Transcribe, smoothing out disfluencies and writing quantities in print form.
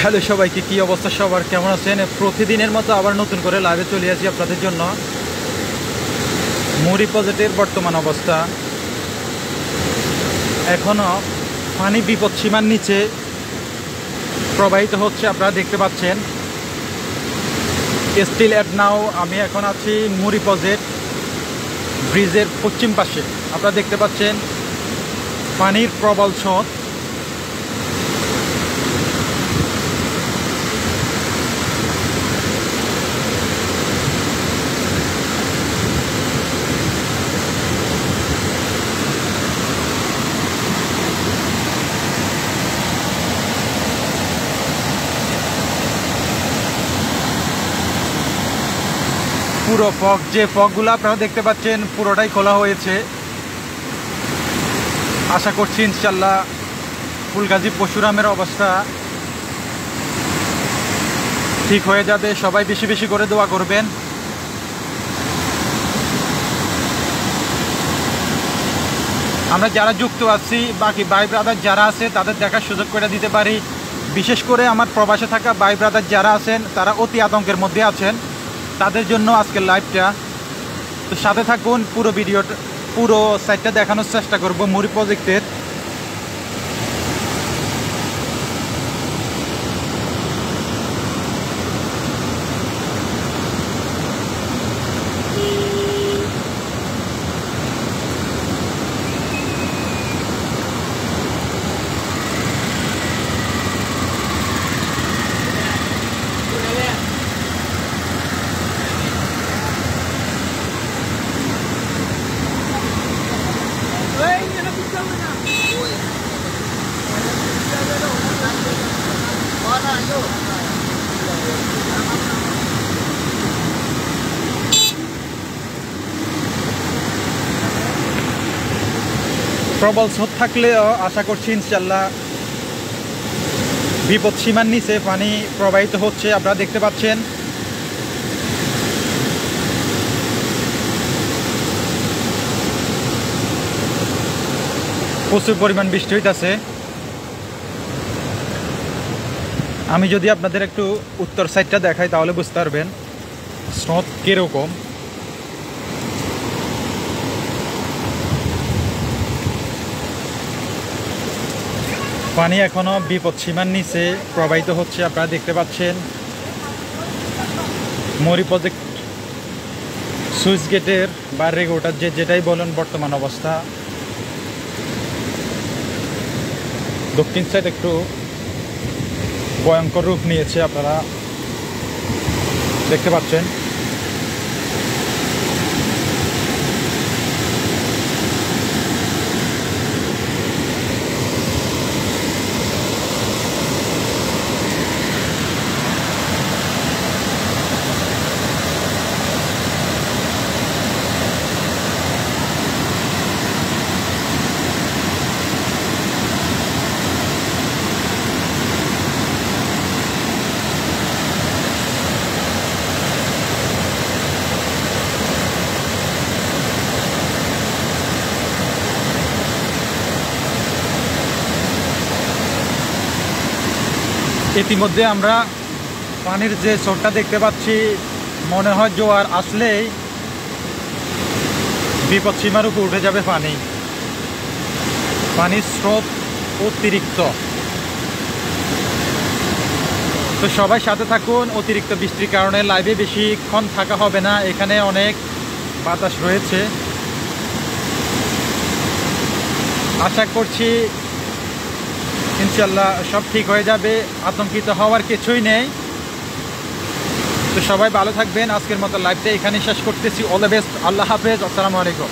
Hello সবাইকে, কি অবস্থা সবার, কেমন আছেন? প্রতিদিনের মতো আবার নতুন করে লাইভে চলে আসি আপনাদের জন্য। মুড়ি প্রজেক্টের বর্তমান অবস্থা, এখনও পানি বিপদ সীমার নিচে প্রবাহিত হচ্ছে, আপনারা দেখতে পাচ্ছেন। স্টিল অ্যাট নাও আমি এখন আছি মুড়ি প্রজেক্ট ব্রিজের পশ্চিম পাশে। আপনারা দেখতে পাচ্ছেন পানির প্রবল স্রোত। পুরো ফগ, যে ফগগুলো আপনারা দেখতে পাচ্ছেন পুরোটাই খোলা হয়েছে। আশা করছি ইনশাল্লাহ ফুলগাজী পরশুরামের অবস্থা ঠিক হয়ে যাবে। সবাই বেশি বেশি করে দোয়া করবেন। আমরা যারা যুক্ত আছি, বাকি ভাই ব্রাদার যারা আছে তাদের দেখার সুযোগ করে দিতে পারি। বিশেষ করে আমার প্রবাসে থাকা ভাই ব্রাদার যারা আছেন তারা অতি আতঙ্কের মধ্যে আছেন, তাদের জন্য আজকের লাইভটা। তো সাথে থাকুন, পুরো ভিডিওটা, পুরো সাইটটা দেখানোর চেষ্টা করব মুড়ি প্রজেক্টের। প্রবল স্রোত থাকলেও আশা করছি ইনশাল্লাহ বিপদ সীমার নিচে পানি প্রবাহিত হচ্ছে, আপনারা দেখতে পাচ্ছেন। প্রচুর পরিমাণ বৃষ্টি হইতেছে। আমি যদি আপনাদের একটু উত্তর সাইডটা দেখাই তাহলে বুঝতে পারবেন স্রোত কিরকম। পানি এখনো বিপদ সীমার নিচে প্রবাহিত হচ্ছে, আপনারা দেখতে পাচ্ছেন। মুড়ি প্রজেক্ট সুইচ গেটের বা রেগুলেটর যেটাই বলেন, বর্তমান অবস্থা দক্ষিণ সাইড একটু ভয়ঙ্কর রূপ নিয়েছে, আপনারা দেখতে পাচ্ছেন। ইতিমধ্যে আমরা পানির যে স্রোতটা দেখতে পাচ্ছি, মনে হয় জোয়ার আসলেই বিপদ সীমার উপর উঠে যাবে পানি। পানির স্রোত অতিরিক্ত। তো সবাই সাথে থাকুন। অতিরিক্ত বৃষ্টির কারণে লাইভে বেশিক্ষণ থাকা হবে না, এখানে অনেক বাতাস রয়েছে। আশা করছি ইনশাল্লাহ সব ঠিক হয়ে যাবে, আতঙ্কিত হওয়ার কিছুই নেই। তো সবাই ভালো থাকবেন। আজকের মতো লাইভটা এখানেই শেষ করতেছি। অল দ্য বেস্ট, আল্লাহ হাফেজ, আসসালামু আলাইকুম।